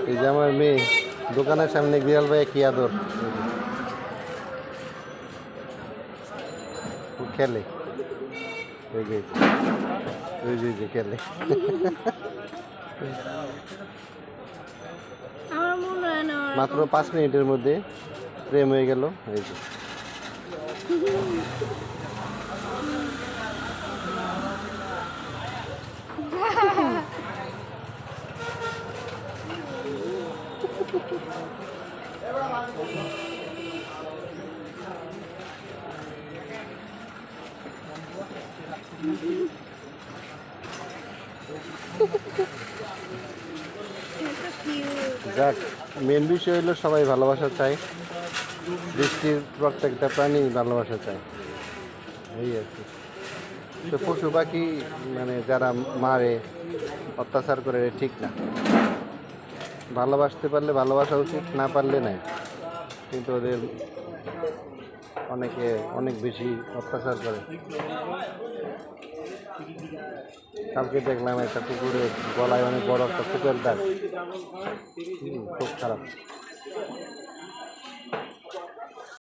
এই যে আমার মেয়ে দোকানের সামনে বিড়াল ভাই কি আদর খেলে এই যে খেলে মাত্র 5 মিনিটের মধ্যে প্রেম হয়ে গেল এই যে যাক মেন বিষয় হলো সবাই ভালোবাসা চায় সৃষ্টির প্রত্যেকটা প্রাণী ভালোবাসা চায় এই আর কি তো পশু পাখি মানে যারা মারে অত্যাচার করে ঠিক না ভালোবাসতে পারলে ভালোবাসা উচিত না পারলে নাই কিন্তু ওদের অনেকে অনেক বেশি অত্যাচার করে কালকে দেখলাম একটা কুকুরের গলায় অনেক বড় একটা কুকুরের দাগ খুব খারাপ